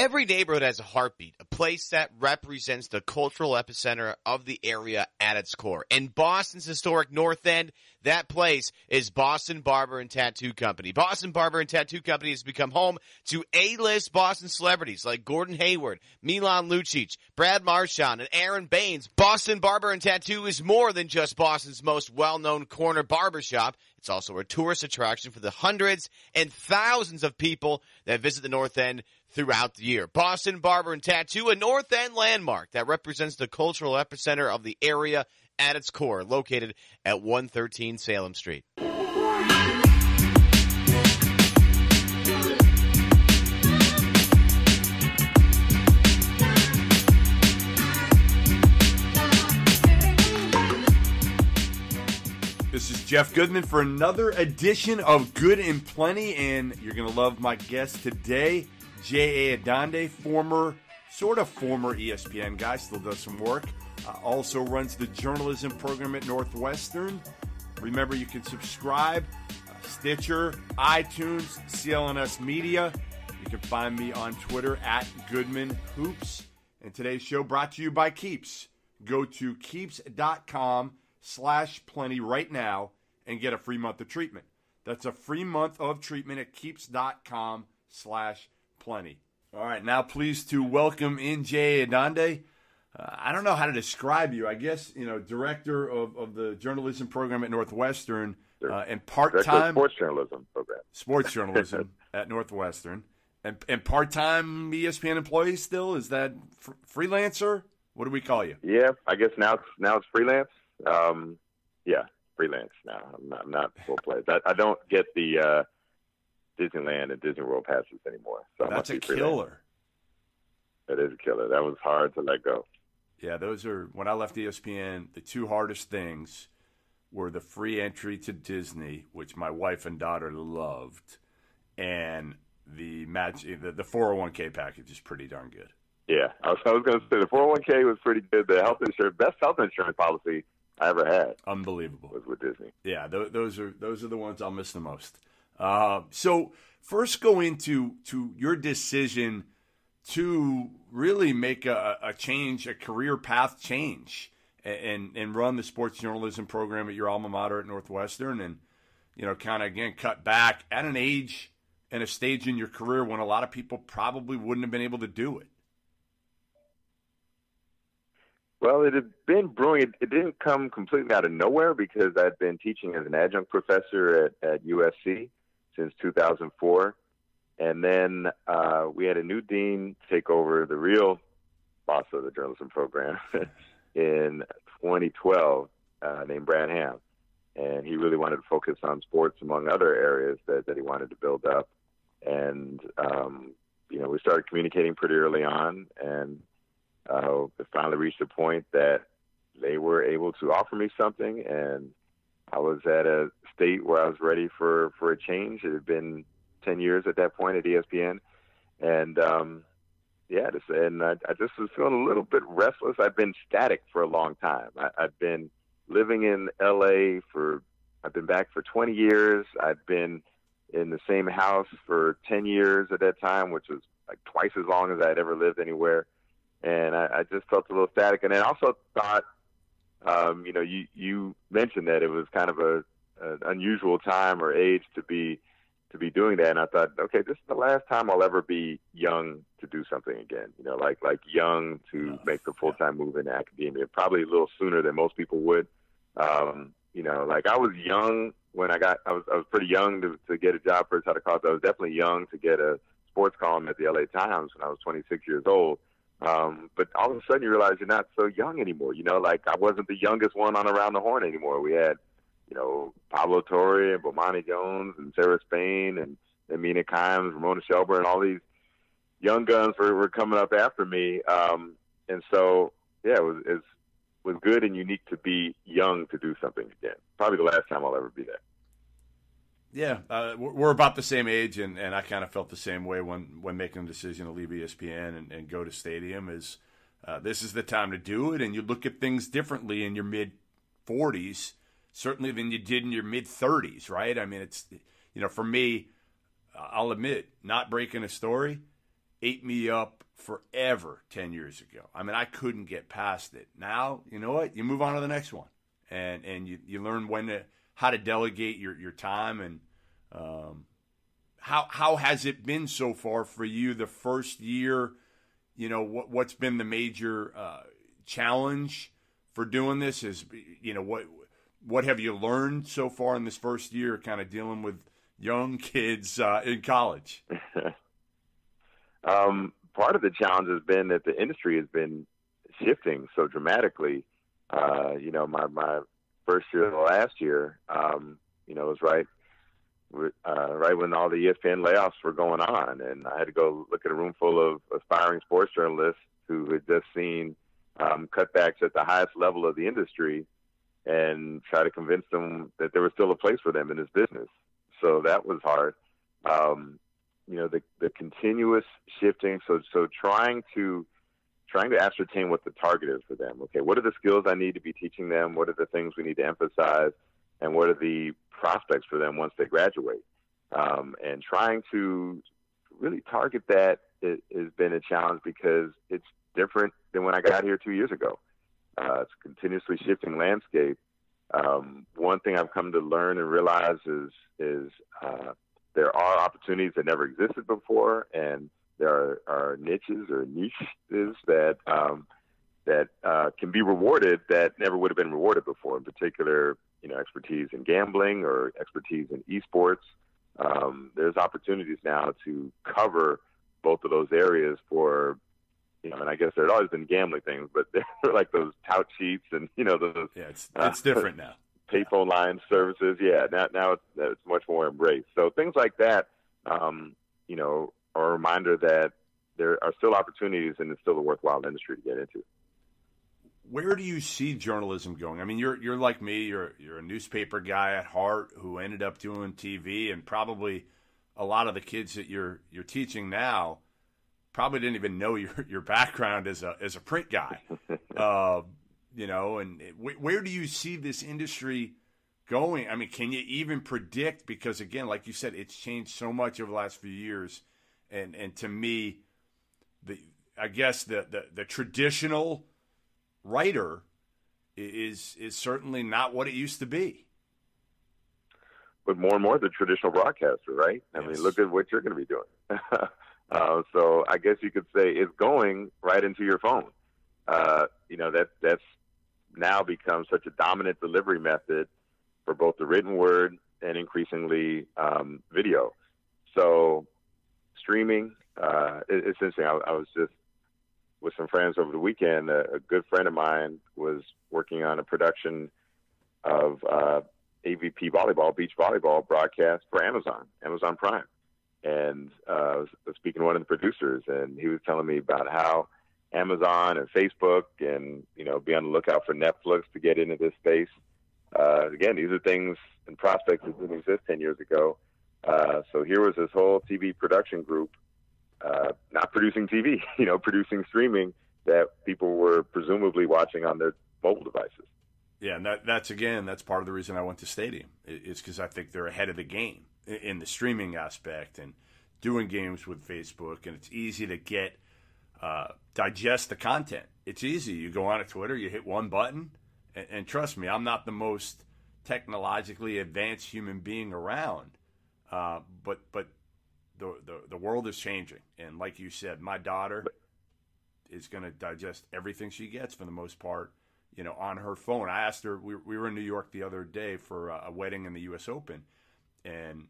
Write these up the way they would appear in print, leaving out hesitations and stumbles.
Every neighborhood has a heartbeat, a place that represents the cultural epicenter of the area at its core. In Boston's historic North End, that place is Boston Barber and Tattoo Company. Boston Barber and Tattoo Company has become home to A-list Boston celebrities like Gordon Hayward, Milan Lucic, Brad Marchand, and Aaron Baines. Boston Barber and Tattoo is more than just Boston's most well-known corner barbershop. It's also a tourist attraction for the hundreds and thousands of people that visit the North End throughout the year. Boston Barber and Tattoo, a North End landmark that represents the cultural epicenter of the area at its core, located at 113 Salem Street. This is Jeff Goodman for another edition of Good and Plenty, and you're going to love my guest today, J.A. Adande, former ESPN guy, still does some work, also runs the journalism program at Northwestern. Remember, you can subscribe, Stitcher, iTunes, CLNS Media. You can find me on Twitter at Goodman Hoops. And today's show brought to you by Keeps. Go to keeps.com/plenty right now and get a free month of treatment. That's a free month of treatment at keeps.com/plenty. All right, now pleased to welcome in Jay Adande. I don't know how to describe you. I guess, director of the journalism program at Northwestern and part-time sports journalism program. Sports journalism at Northwestern and part-time ESPN employee still. Is that freelancer? What do we call you? Yeah, I guess now it's freelance. Yeah, freelance now. I'm not full place. I don't get the Disneyland and Disney World passes anymore. So that's a killer. That is a killer. That was hard to let go. Yeah, those are, when I left ESPN, the two hardest things were the free entry to Disney, which my wife and daughter loved, and the 401k package is pretty darn good. Yeah, I was going to say the 401k was pretty good. The best health insurance policy I ever had. Unbelievable. Was with Disney. Yeah, those are the ones I'll miss the most. So first go into your decision to really make a change, a career path change, and run the sports journalism program at your alma mater at Northwestern, and kind of again cut back at an age and a stage in your career when a lot of people probably wouldn't have been able to do it. Well, it had been brewing. It didn't come completely out of nowhere because I'd been teaching as an adjunct professor at USC since 2004. And then we had a new dean take over the real boss of the journalism program in 2012 named Brad Ham. And he really wanted to focus on sports among other areas that he wanted to build up. And, we started communicating pretty early on, and it finally reached a point that they were able to offer me something, and I was at a state where I was ready for a change. It had been 10 years at that point at ESPN, and I just was feeling a little bit restless. I'd been static for a long time. I'd been living in LA I've been back for 20 years. I'd been in the same house for 10 years at that time, which was like twice as long as I'd ever lived anywhere. And I just felt a little static. And then I also thought, you mentioned that it was kind of an unusual time or age to be doing that. And I thought, okay, this is the last time I'll ever be young to do something again. Like young to make the full-time move into academia, probably a little sooner than most people would. Like I was young when I was pretty young to get a job first out of college. I was definitely young to get a sports column at the LA Times when I was 26 years old. But all of a sudden you realize you're not so young anymore. Like I wasn't the youngest one on Around the Horn anymore. We had, Pablo Torre and Bomani Jones and Sarah Spain and Mina Kimes, Ramona Shelburne, all these young guns were coming up after me. And so, yeah, it was good and unique to be young to do something again. Probably the last time I'll ever be that. Yeah, we're about the same age, and I kind of felt the same way when making the decision to leave ESPN and go to Stadium. This is the time to do it, and you look at things differently in your mid-40s, certainly than you did in your mid-30s, right? I mean, it's for me, I'll admit, not breaking a story ate me up forever 10 years ago. I mean, I couldn't get past it. Now, you know what? You move on to the next one, and you learn how to delegate your time. And how has it been so far for you the first year? You know, what's been the major challenge for doing this? Is, you know, what have you learned so far in this first year, kind of dealing with young kids in college? Part of the challenge has been that the industry has been shifting so dramatically. You know, my first year last year, you know, was right when all the ESPN layoffs were going on, and I had to go look at a room full of aspiring sports journalists who had just seen cutbacks at the highest level of the industry, and try to convince them that there was still a place for them in this business. So that was hard. You know, the continuous shifting. So trying to ascertain what the target is for them. Okay, what are the skills I need to be teaching them? What are the things we need to emphasize? And what are the prospects for them once they graduate? And trying to really target that has been a challenge because it's different than when I got here 2 years ago. It's a continuously shifting landscape. One thing I've come to learn and realize is there are opportunities that never existed before, and there are niches or niches that can be rewarded that never would have been rewarded before. In particular, you know, expertise in gambling or expertise in esports. There's opportunities now to cover both of those areas for, you know, and I guess there had always been gambling things, but they're like those tout sheets and, you know, those. Yeah, it's different now. Payphone line services. Yeah, now it's much more embraced. So things like that, you know, are a reminder that there are still opportunities and it's still a worthwhile industry to get into. Where do you see journalism going? I mean, you're like me. You're a newspaper guy at heart who ended up doing TV, and probably a lot of the kids that you're teaching now probably didn't even know your background as a print guy. You know, and where do you see this industry going? I mean, can you even predict? Because again, like you said, it's changed so much over the last few years, and to me, I guess the traditional writer is certainly not what it used to be. But more and more the traditional broadcaster, right? I mean, look at what you're going to be doing. So I guess you could say it's going right into your phone. You know, that's now become such a dominant delivery method for both the written word and increasingly video. So streaming, it's interesting. I was just with some friends over the weekend. A good friend of mine was working on a production of AVP volleyball, beach volleyball broadcast for Amazon Prime. And I was speaking to one of the producers, and he was telling me about how Amazon and Facebook and, you know, be on the lookout for Netflix to get into this space. Again, these are things and prospects that didn't exist 10 years ago. So here was this whole TV production group, not producing TV, you know, producing streaming that people were presumably watching on their mobile devices. Yeah, and that's part of the reason I went to Stadium. It's because I think they're ahead of the game in the streaming aspect and doing games with Facebook, and it's easy to digest the content. It's easy. You go on to Twitter, you hit one button, and trust me, I'm not the most technologically advanced human being around, but the world is changing, and like you said, my daughter is going to digest everything she gets for the most part, you know, on her phone. I asked her, we were in New York the other day for a wedding in the U.S. Open, and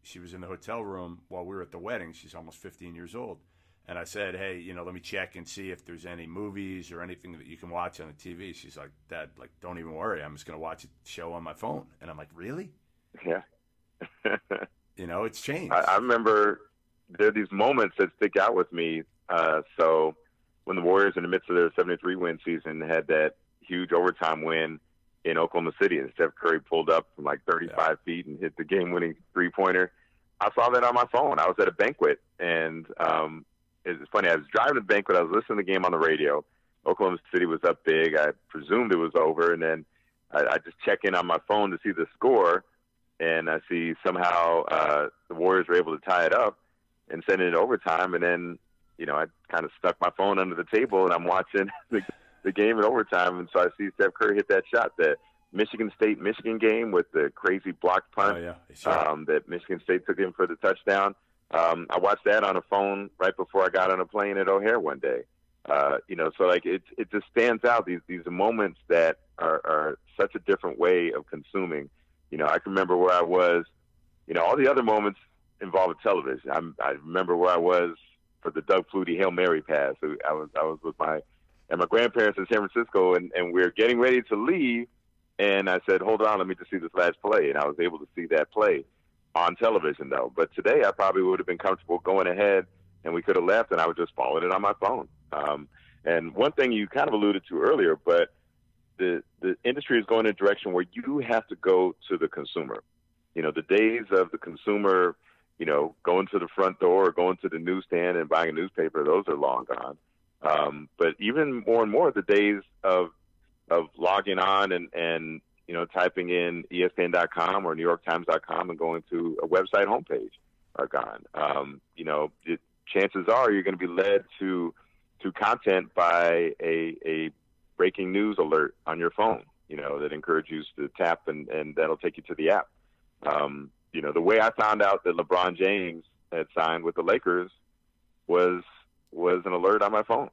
she was in the hotel room while we were at the wedding. She's almost 15 years old. And I said, hey, you know, let me check and see if there's any movies or anything that you can watch on the TV. She's like, Dad, like, don't even worry. I'm just going to watch a show on my phone. And I'm like, really? Yeah. You know, it's changed. I remember there are these moments that stick out with me. So when the Warriors, in the midst of their 73-win season, had that huge overtime win in Oklahoma City, and Steph Curry pulled up from like 35 feet and hit the game-winning three-pointer, I saw that on my phone. I was at a banquet, and it's funny. I was driving to the banquet. I was listening to the game on the radio. Oklahoma City was up big. I presumed it was over, and then I just check in on my phone to see the score, and I see somehow the Warriors were able to tie it up and send it to overtime. And then, I kind of stuck my phone under the table, and I'm watching the game in overtime, and so I see Steph Curry hit that shot, that Michigan State-Michigan game with the crazy blocked punt that Michigan State took in for the touchdown. I watched that on a phone right before I got on a plane at O'Hare one day. So like it just stands out, these moments that are such a different way of consuming. I can remember where I was. All the other moments involved television. I remember where I was for the Doug Flutie Hail Mary pass. I was with my grandparents in San Francisco, and we were getting ready to leave. And I said, hold on, let me just see this last play. And I was able to see that play on television, though. But today I probably would have been comfortable going ahead, and we could have left, and I would just followed it on my phone. And one thing you kind of alluded to earlier, but the industry is going in a direction where you have to go to the consumer. The days of the consumer, going to the front door or going to the newsstand and buying a newspaper, those are long gone. But even more and more, the days of logging on and typing in ESPN.com or NewYorkTimes.com and going to a website homepage are gone. Chances are you're going to be led to content by a breaking news alert on your phone, that encourages you to tap and that'll take you to the app. The way I found out that LeBron James had signed with the Lakers was an alert on my phone.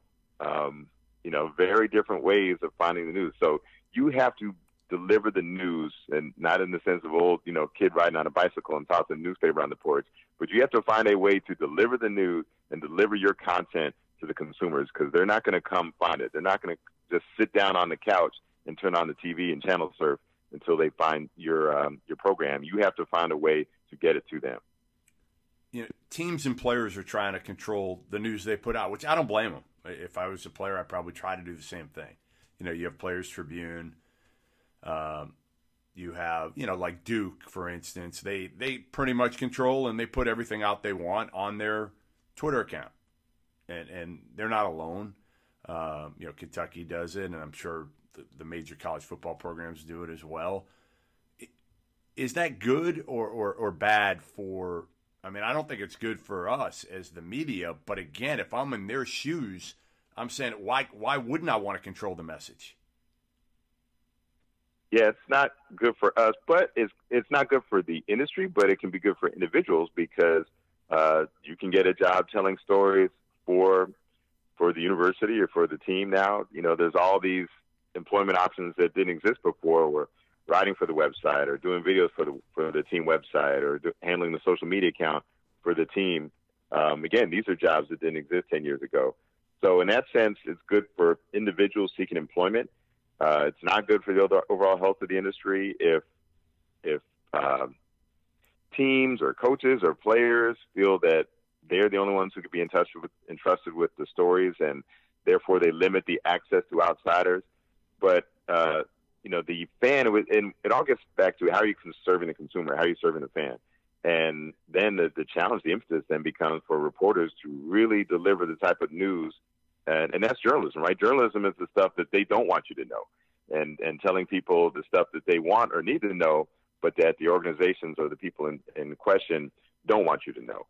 Very different ways of finding the news. So you have to deliver the news, and not in the sense of old, kid riding on a bicycle and tossing a newspaper on the porch, but you have to find a way to deliver the news and deliver your content to the consumers, because they're not going to come find it. They're not going to just sit down on the couch and turn on the TV and channel surf until they find your program. You have to find a way to get it to them. Teams and players are trying to control the news they put out, which I don't blame them. If I was a player, I'd probably try to do the same thing. You have Players Tribune. You have, like Duke, for instance. They pretty much control, and they put everything out they want on their Twitter account. And they're not alone. Kentucky does it, and I'm sure the major college football programs do it as well. Is that good or bad for – I don't think it's good for us as the media, but again, if I'm in their shoes, I'm saying why wouldn't I want to control the message? Yeah, it's not good for us, but it's not good for the industry, but it can be good for individuals, because you can get a job telling stories for the university or for the team now. There's all these employment options that didn't exist before, where writing for the website or doing videos for the team website or handling the social media account for the team. Again, these are jobs that didn't exist 10 years ago. So in that sense, it's good for individuals seeking employment. It's not good for the overall health of the industry if teams or coaches or players feel that they're the only ones who could be entrusted with the stories, and therefore they limit the access to outsiders. But the fan, and it all gets back to how are you serving the consumer, how are you serving the fan? And then the challenge, the impetus then becomes for reporters to really deliver the type of news, and that's journalism, right? Journalism is the stuff that they don't want you to know, and telling people the stuff that they want or need to know, but that the organizations or the people in question don't want you to know.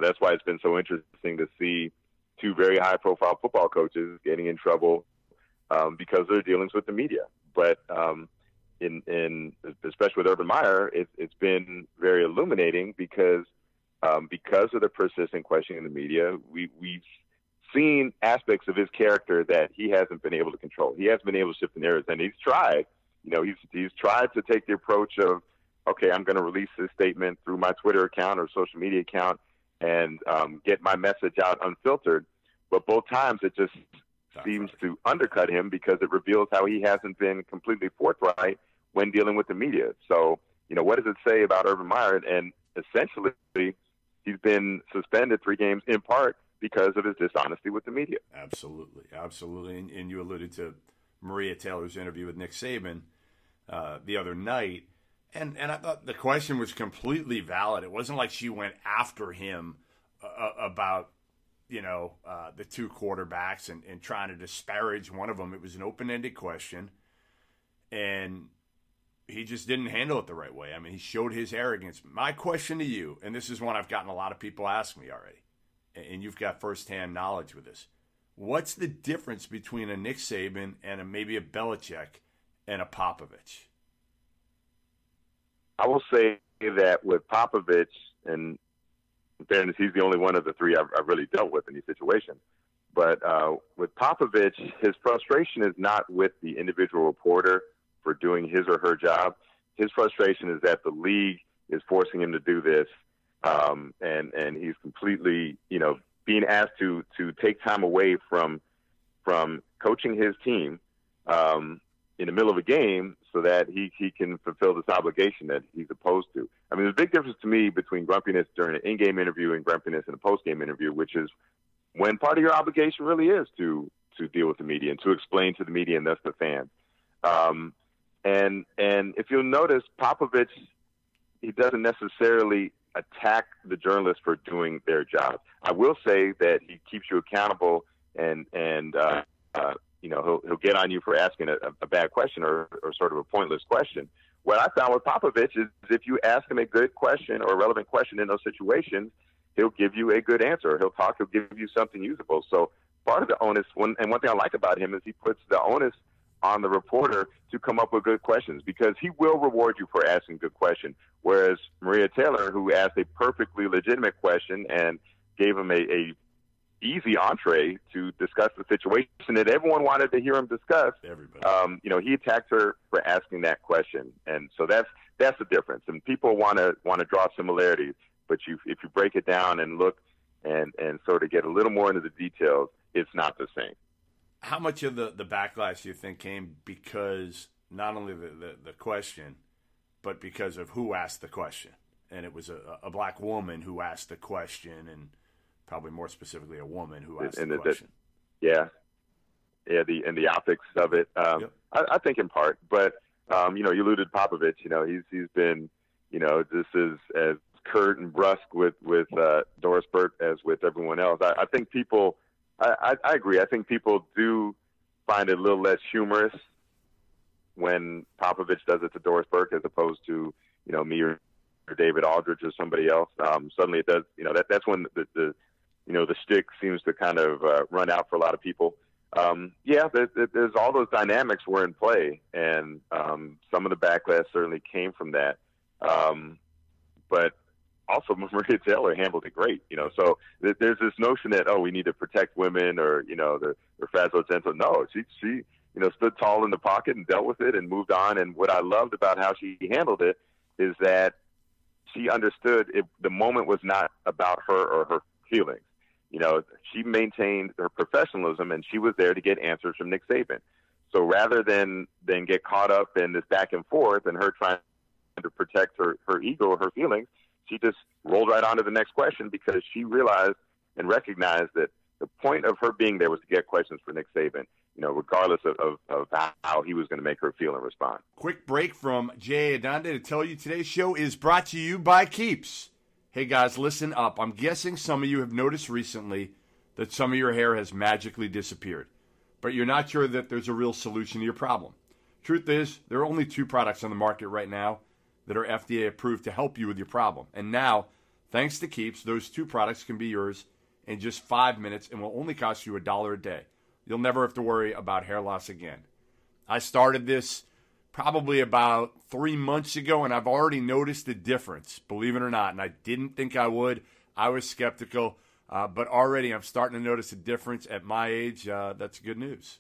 That's why it's been so interesting to see two very high-profile football coaches getting in trouble because of their dealings with the media. But especially with Urban Meyer, it's been very illuminating because of the persistent questioning in the media. We've seen aspects of his character that he hasn't been able to control. He hasn't been able to shift the narrative, and he's tried. He's tried to take the approach of, okay, I'm going to release this statement through my Twitter account or social media account and get my message out unfiltered. But both times it just seems to undercut him because it reveals how he hasn't been completely forthright when dealing with the media. So, what does it say about Urban Meyer? And essentially, he's been suspended 3 games in part because of his dishonesty with the media. Absolutely. And you alluded to Maria Taylor's interview with Nick Saban the other night. And I thought the question was completely valid. It wasn't like she went after him about, the 2 quarterbacks and trying to disparage one of them. It was an open-ended question, and he just didn't handle it the right way. He showed his arrogance. My question to you, and this is one I've gotten a lot of people ask me already, and you've got firsthand knowledge with this. What's the difference between a Nick Saban and maybe a Belichick and a Popovich? I will say that with Popovich, and in fairness, he's the only one of the three I've really dealt with in these situations. But with Popovich, his frustration is not with the individual reporter for doing his or her job. His frustration is that the league is forcing him to do this, and he's completely, being asked to take time away from coaching his team in the middle of a game so that he can fulfill this obligation that he's supposed to. I mean, there's a big difference to me between grumpiness during an in-game interview and grumpiness in a post-game interview, which is when part of your obligation really is to deal with the media and to explain to the media and thus the fans. And if you'll notice, Popovich, he doesn't necessarily attack the journalists for doing their job. I will say that he keeps you accountable and he'll get on you for asking a bad question or sort of a pointless question. What I found with Popovich is if you ask him a good question or a relevant question in those situations, he'll give you a good answer. He'll give you something usable. So part of the onus, one thing I like about him is he puts the onus on the reporter to come up with good questions, because he will reward you for asking a good question. Whereas Maria Taylor, who asked a perfectly legitimate question and gave him a easy entree to discuss the situation that everyone wanted to hear him discuss, he attacked her for asking that question. And so that's the difference. And people want to draw similarities, but if you break it down and look and sort of get a little more into the details, it's not the same. How much of the backlash you think came because not only the question, but because of who asked the question? And it was a black woman who asked the question, and probably more specifically a woman who asked the question. The optics of it. Yep. I think in part, but you alluded to Popovich. He's been just as curt and brusque with Doris Burke as with everyone else. I think people. I agree. I think people do find it a little less humorous when Popovich does it to Doris Burke as opposed to, me or David Aldridge or somebody else. Suddenly it does, that's when the stick seems to kind of run out for a lot of people. There's all those dynamics were in play, and some of the backlash certainly came from that. But also, Maria Taylor handled it great, So there's this notion that we need to protect women or they're fragile gentle. No, she stood tall in the pocket and dealt with it and moved on. And what I loved about how she handled it is that she understood the moment was not about her or her feelings. She maintained her professionalism, and she was there to get answers from Nick Saban. So rather than get caught up in this back and forth and her trying to protect her ego or her feelings, she just rolled right on to the next question because she realized and recognized that the point of her being there was to get questions for Nick Saban, regardless of how he was going to make her feel and respond. Quick break from Jay Adande to tell you today's show is brought to you by Keeps. Hey guys, listen up. I'm guessing some of you have noticed recently that some of your hair has magically disappeared, but you're not sure that there's a real solution to your problem. Truth is, there are only 2 products on the market right now that are FDA approved to help you with your problem. And now, thanks to Keeps, those 2 products can be yours in just 5 minutes and will only cost you $1 a day. You'll never have to worry about hair loss again. I started this probably about 3 months ago, and I've already noticed the difference, believe it or not. And I didn't think I would. I was skeptical, but already I'm starting to notice a difference at my age. That's good news.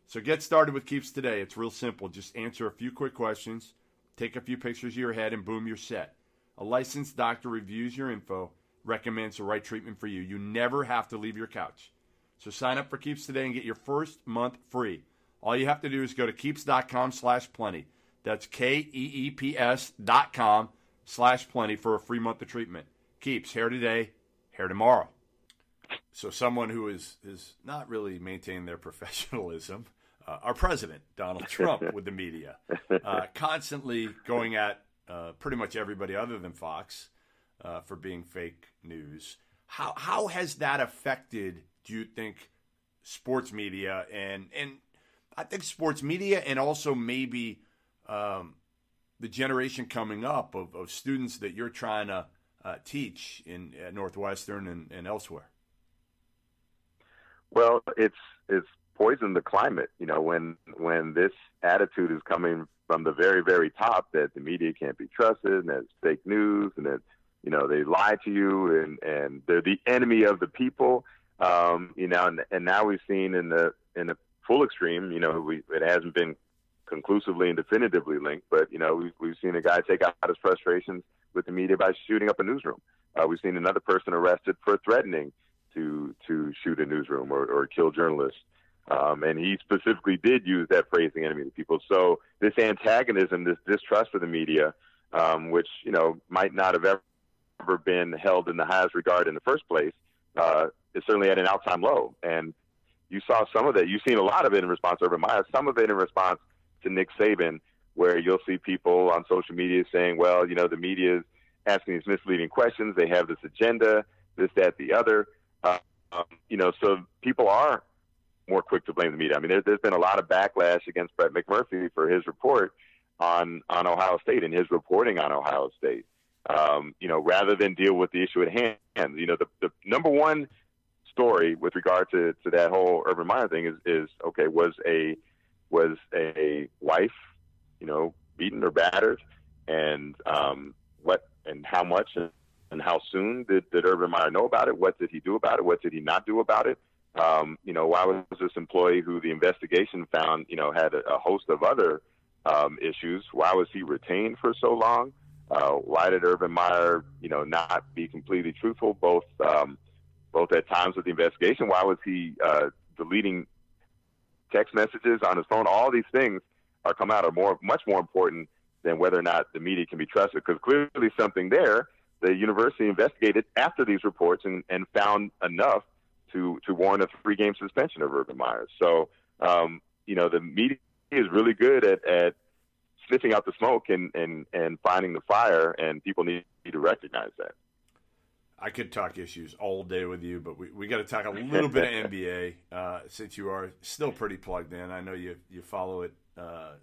So get started with Keeps today. It's real simple. Just answer a few quick questions. Take a few pictures of your head, and boom, you're set. A licensed doctor reviews your info, recommends the right treatment for you. You never have to leave your couch. So sign up for Keeps today and get your first month free. All you have to do is go to keeps.com/plenty. That's KEEPS.com/plenty for a free month of treatment. Keeps, hair today, hair tomorrow. So someone who is not really maintaining their professionalism, our president, Donald Trump, with the media, constantly going at pretty much everybody other than Fox for being fake news. How has that affected, do you think, sports media and I think sports media and also maybe the generation coming up of students that you're trying to teach at Northwestern and elsewhere? Well, it's poisoned the climate. When this attitude is coming from the very, very top that the media can't be trusted and that it's fake news and that they lie to you and they're the enemy of the people. And now we've seen in the full extreme. It hasn't been conclusively and definitively linked, but we've seen a guy take out his frustrations with the media by shooting up a newsroom. We've seen another person arrested for threatening to shoot a newsroom or kill journalists. And he specifically did use that phrase, the enemy of the people. So this antagonism, this distrust of the media, which, might not have ever been held in the highest regard in the first place, is certainly at an all-time low. And you saw some of that. You've seen a lot of it in response to Urban Meyer, some of it in response to Nick Saban, where you'll see people on social media saying, well, the media is asking these misleading questions. They have this agenda, this, that, the other. So people are more quick to blame the media. I mean, there's been a lot of backlash against Brett McMurphy for his report on Ohio State and his reporting on Ohio State. Rather than deal with the issue at hand. The number one story with regard to that whole Urban Meyer thing is okay, was a wife, beaten or battered, and what and how much and how soon did Urban Meyer know about it? What did he do about it? What did he not do about it? Why was this employee who the investigation found, had a host of other issues? Why was he retained for so long? Why did Urban Meyer, not be completely truthful, both at times of the investigation? Why was he deleting text messages on his phone? All these things are much more important than whether or not the media can be trusted, because clearly something there. The university investigated after these reports and found enough to warrant a 3-game suspension of Urban Meyer. So, the media is really good at sniffing out the smoke and finding the fire, and people need to recognize that. I could talk issues all day with you, but we got to talk a little bit of NBA since you are still pretty plugged in. I know you follow it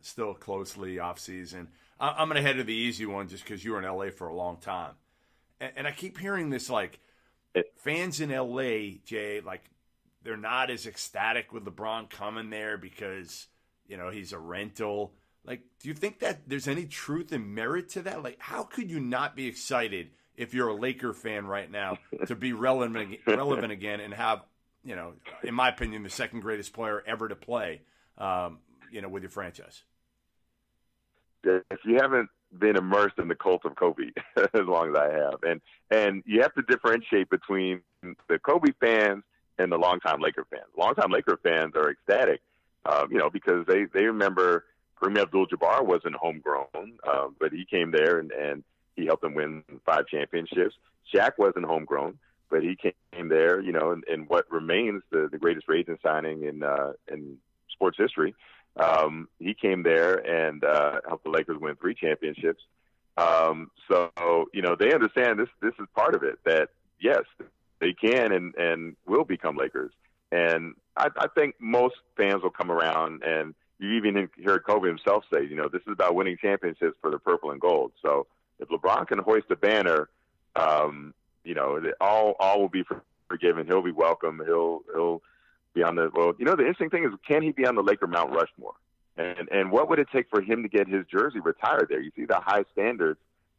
still closely off season. I'm going to head to the easy one just because you were in LA for a long time. And I keep hearing this, fans in LA, Jay, they're not as ecstatic with LeBron coming there because, he's a rental. Do you think that there's any truth and merit to that? How could you not be excited if you're a Laker fan right now to be relevant again and have, in my opinion, the second greatest player ever to play, with your franchise? If you haven't been immersed in the cult of Kobe as long as I have, and you have to differentiate between the Kobe fans and the longtime Laker fans. Longtime Laker fans are ecstatic, because they remember Kareem Abdul-Jabbar wasn't homegrown, but he came there and he helped them win 5 championships. Shaq wasn't homegrown, but he came there, in what remains the greatest free agent signing in sports history. He came there and helped the Lakers win 3 championships. So they understand this is part of it, that yes, they can and will become Lakers. And I think most fans will come around, and you even heard Kobe himself say, this is about winning championships for the purple and gold. So if LeBron can hoist a banner, all will be forgiven. He'll be welcome. He'll be on the interesting thing is, can he be on the Laker Mount Rushmore? And what would it take for him to get his jersey retired there? You see the high standards.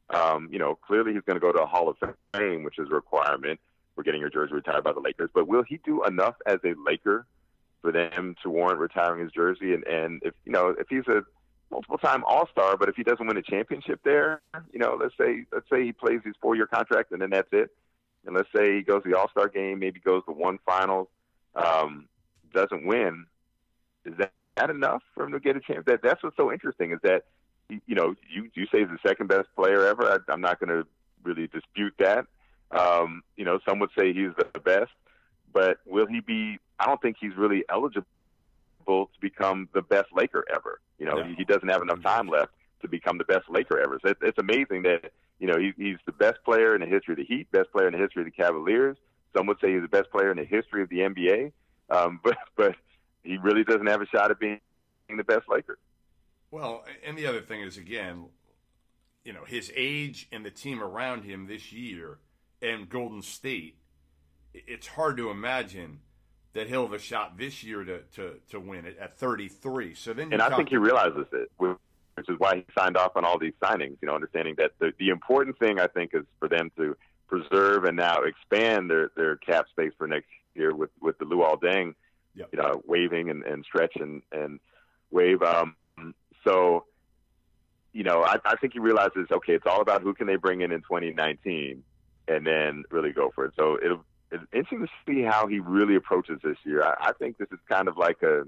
Clearly he's going to go to a Hall of Fame, which is a requirement for getting your jersey retired by the Lakers. But will he do enough as a Laker for them to warrant retiring his jersey? And if he's a multiple-time All-Star, but if he doesn't win a championship there, let's say he plays his 4-year contract and then that's it. And let's say he goes to the All-Star game, maybe goes to 1 finals, doesn't win. Is that enough for him to get a chance? That's what's so interesting is that, you say he's the second best player ever. I'm not going to really dispute that. Some would say he's the best, but will he be? I don't think he's really eligible to become the best Laker ever. No. He doesn't have enough time left to become the best Laker ever. So it's amazing that, he's the best player in the history of the Heat, best player in the history of the Cavaliers. Some would say he's the best player in the history of the NBA. But he really doesn't have a shot at being the best Laker. Well, and the other thing is, again, his age and the team around him this year and Golden State, it's hard to imagine that he'll have a shot this year to win it at 33. So then, I think he realizes it, which is why he signed off on all these signings. Understanding that the important thing I think is for them to preserve and now expand their cap space for next year with the Luol Deng, waiving and stretch and wave. So, I think he realizes, okay, it's all about who can they bring in 2019 and then really go for it. So it's interesting to see how he really approaches this year. I think this is kind of like a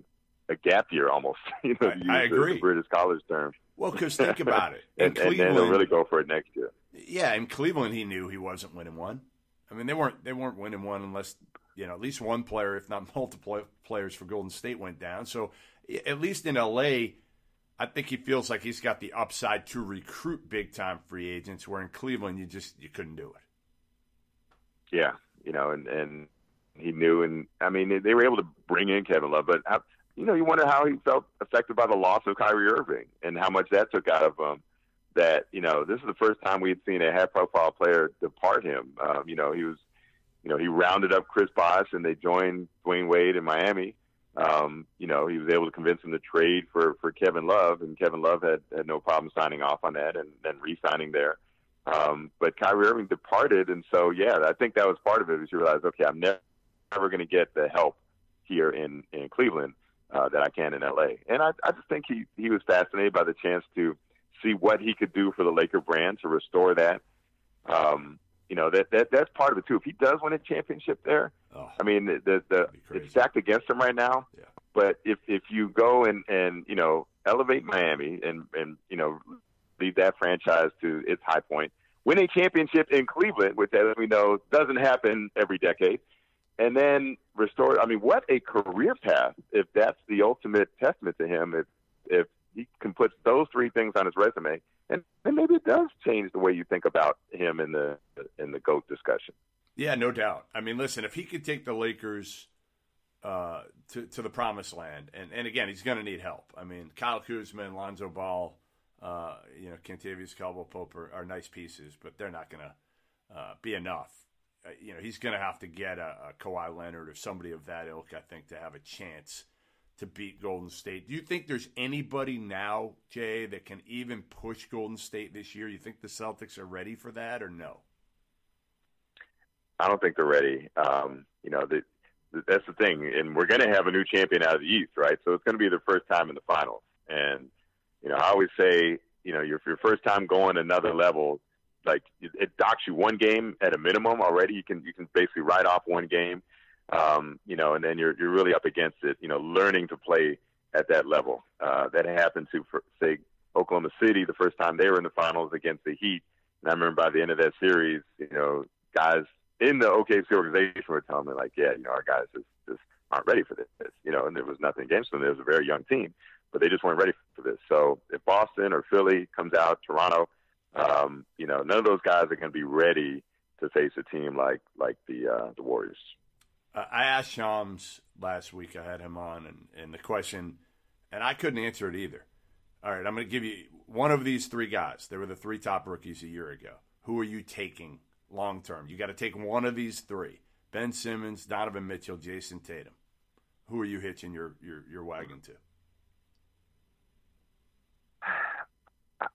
gap year almost, I agree. The British college term. Well, because think about it. and then he'll really go for it next year. Yeah, in Cleveland, he knew he wasn't winning one. I mean, they weren't winning one unless, at least one player, if not multiple players for Golden State went down. So at least in L.A., I think he feels like he's got the upside to recruit big-time free agents, where in Cleveland you couldn't do it. Yeah, and he knew. And, I mean, they were able to bring in Kevin Love, but, you wonder how he felt affected by the loss of Kyrie Irving and how much that took out of him. That, this is the first time we had seen a high-profile player depart him. He was, he rounded up Chris Bosh and they joined Dwayne Wade in Miami. He was able to convince him to trade for Kevin Love, and Kevin Love had no problem signing off on that and then re-signing there. But Kyrie Irving departed, and so, I think that was part of it, is you realize, okay, I'm never going to get the help here in Cleveland that I can in L.A. And I just think he was fascinated by the chance to see what he could do for the Laker brand to restore that. That's part of it too. If he does win a championship there, I mean, it's stacked against him right now. Yeah. But if you go and elevate Miami and lead that franchise to its high point, win a championship in Cleveland, which, as we know, doesn't happen every decade, and then restore. I mean, what a career path! If that's the ultimate testament to him, if he can put those three things on his resume, and maybe it does change the way you think about him in the GOAT discussion. Yeah, no doubt. I mean, listen, if he could take the Lakers to the promised land, and again, he's going to need help. I mean, Kyle Kuzma and Lonzo Ball, Kentavious Caldwell-Pope are nice pieces, but they're not going to be enough. He's going to have to get a Kawhi Leonard or somebody of that ilk, I think, to have a chance to beat Golden State. Do you think there's anybody now, Jay, that can even push Golden State this year? You think the Celtics are ready for that, or no? I don't think they're ready. That's the thing, and we're going to have a new champion out of the East, right? So it's going to be their first time in the finals. And I always say, your first time going another level, like it docks you one game at a minimum already. You can basically write off one game, and then you're really up against it. Learning to play at that level. That happened to, say, Oklahoma City the first time they were in the finals against the Heat. And I remember by the end of that series, guys in the OKC organization were telling me, like, our guys just aren't ready for this, and there was nothing against them. There was a very young team, but they just weren't ready for this. So if Boston or Philly comes out, Toronto, none of those guys are going to be ready to face a team like the Warriors. I asked Shams last week, I had him on, and the question, and I couldn't answer it either. All right, I'm going to give you one of these three guys. They were the three top rookies a year ago. Who are you taking long term? You got to take one of these three: Ben Simmons, Donovan Mitchell, Jason Tatum. Who are you hitching your wagon to?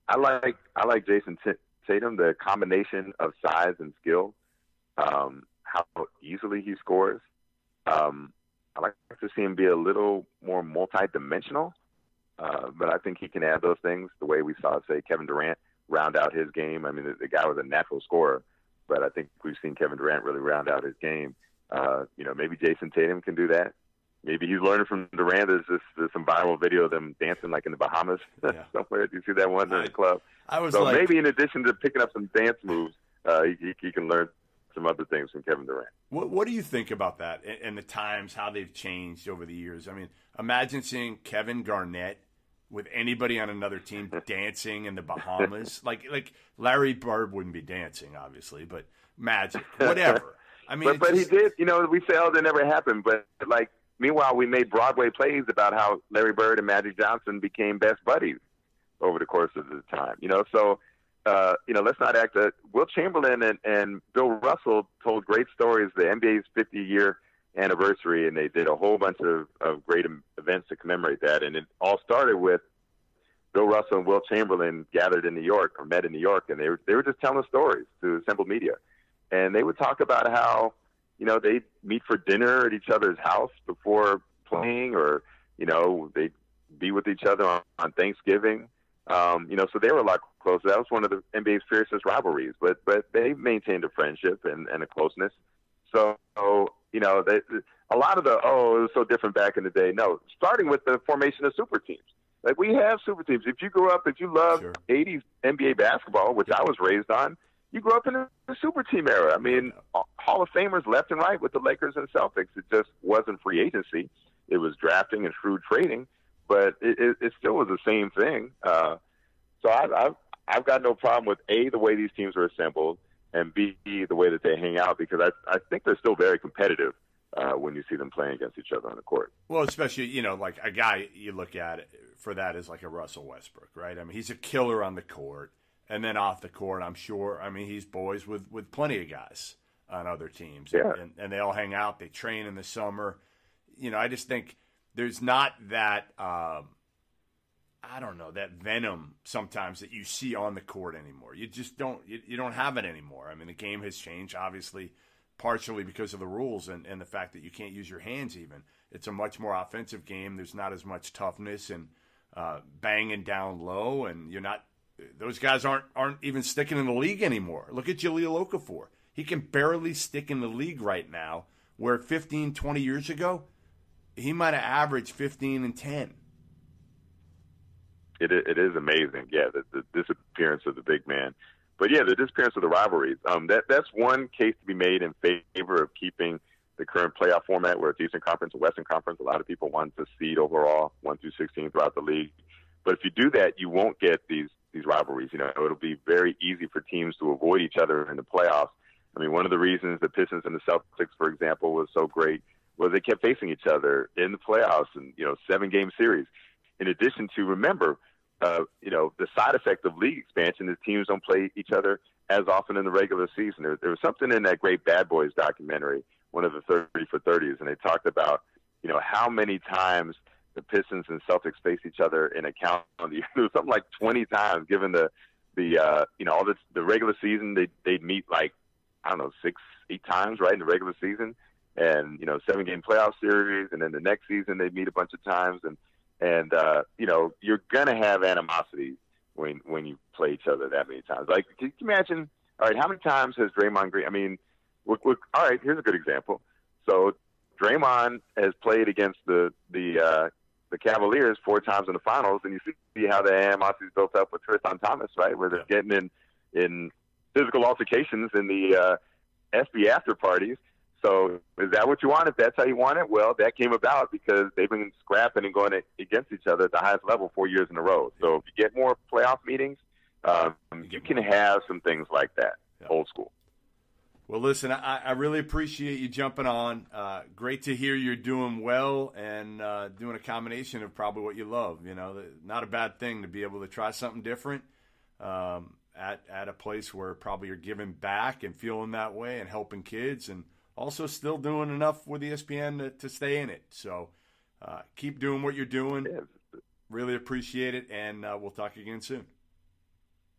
I like Jason Tatum. The combination of size and skill, how easily he scores. I like to see him be a little more multi-dimensional, but I think he can add those things the way we saw, say, Kevin Durant round out his game. I mean, the guy was a natural scorer, but I think we've seen Kevin Durant really round out his game. Maybe Jason Tatum can do that. Maybe he's learning from Durant. There's some viral video of them dancing like in the Bahamas somewhere. Do you see that one in the club? Maybe in addition to picking up some dance moves, he can learn some other things from Kevin Durant. What do you think about that and the times, how they've changed over the years? I mean, imagine seeing Kevin Garnett with anybody on another team dancing in the Bahamas. like Larry Bird wouldn't be dancing, obviously, but Magic, whatever. I mean, but he did. We say, oh, that never happened, but meanwhile, we made Broadway plays about how Larry Bird and Magic Johnson became best buddies over the course of the time. So let's not act. Will Chamberlain and Bill Russell told great stories. The NBA's 50-year anniversary, and they did a whole bunch of great events to commemorate that. And it all started with Bill Russell and Wilt Chamberlain gathered in New York, or met in New York, and they were just telling stories to assembled media. And they would talk about how, they'd meet for dinner at each other's house before playing, or, they'd be with each other on Thanksgiving. So they were a lot closer. That was one of the NBA's fiercest rivalries, but they maintained a friendship and a closeness. So, a lot of it was so different back in the day. No, starting with the formation of super teams. Like, we have super teams. If you love 80s NBA basketball, which I was raised on, you grew up in the super team era. I mean, Hall of Famers left and right with the Lakers and Celtics. It just wasn't free agency. It was drafting and shrewd trading, but it still was the same thing. So I've got no problem with, A, the way these teams are assembled, and B, the way that they hang out, because I think they're still very competitive when you see them playing against each other on the court. Well, especially, like a guy you look at for that is like a Russell Westbrook, right? I mean, he's a killer on the court, and then off the court, I'm sure, he's boys with plenty of guys on other teams. Yeah. And they all hang out. They train in the summer. I just think there's not that, that venom sometimes that you see on the court anymore. You just don't, you don't have it anymore. I mean, the game has changed, obviously, partially because of the rules and the fact that you can't use your hands even. It's a much more offensive game. There's not as much toughness and banging down low, and those guys aren't even sticking in the league anymore. Look at Jahlil Okafor. He can barely stick in the league right now, where 15, 20 years ago, he might have averaged 15 and 10. It is amazing, yeah, the disappearance of the big man. But, yeah, the disappearance of the rivalries. That's one case to be made in favor of keeping the current playoff format, where it's Eastern Conference and Western Conference. A lot of people want to seed overall 1 through 16 throughout the league. But if you do that, you won't get these rivalries. It'll be very easy for teams to avoid each other in the playoffs. I mean, one of the reasons the Pistons and the Celtics, for example, was so great was they kept facing each other in the playoffs and, 7-game series. In addition to, remember, the side effect of league expansion is teams don't play each other as often in the regular season. There was something in that great Bad Boys documentary, one of the 30 for 30s, and they talked about, how many times the Pistons and Celtics face each other in a calendar year. It was something like 20 times, given the regular season. They'd meet 6-8 times, right, in the regular season, and 7-game playoff series, and then the next season they'd meet a bunch of times, and you're gonna have animosity when you play each other that many times. Like, can you imagine? All right, how many times has Draymond Green? I mean, look, all right, here's a good example. So Draymond has played against the Cavaliers 4 times in the finals, and you see how the animosity is built up with Tristan Thompson, right? Where they're getting in physical altercations in the SB after parties. So is that what you want? If that's how you want it, well, that came about because they've been scrapping and going against each other at the highest level 4 years in a row. So if you get more playoff meetings, you can have some things like that, old school. Well, listen, I really appreciate you jumping on. Great to hear you're doing well and doing a combination of probably what you love. Not a bad thing to be able to try something different at a place where probably you're giving back and feeling that way and helping kids, and also still doing enough with ESPN to stay in it. So keep doing what you're doing. Really appreciate it, and we'll talk again soon.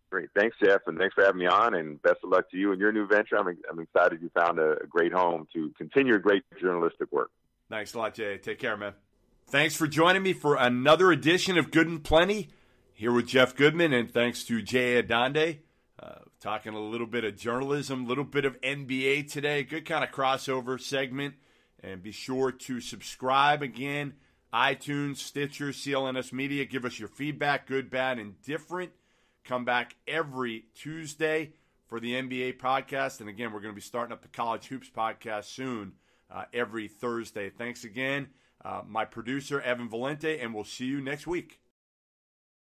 Great. Thanks, Jeff, and thanks for having me on, and best of luck to you and your new venture. I'm excited you found a great home to continue your great journalistic work. Thanks a lot, Jay. Take care, man. Thanks for joining me for another edition of Good and Plenty here with Jeff Goodman, and thanks to Jay Adande. Talking a little bit of journalism, a little bit of NBA today. Good kind of crossover segment. And be sure to subscribe again. iTunes, Stitcher, CLNS Media. Give us your feedback, good, bad, and different. Come back every Tuesday for the NBA podcast. And again, we're going to be starting up the College Hoops podcast soon, every Thursday. Thanks again, my producer, Evan Valente, and we'll see you next week.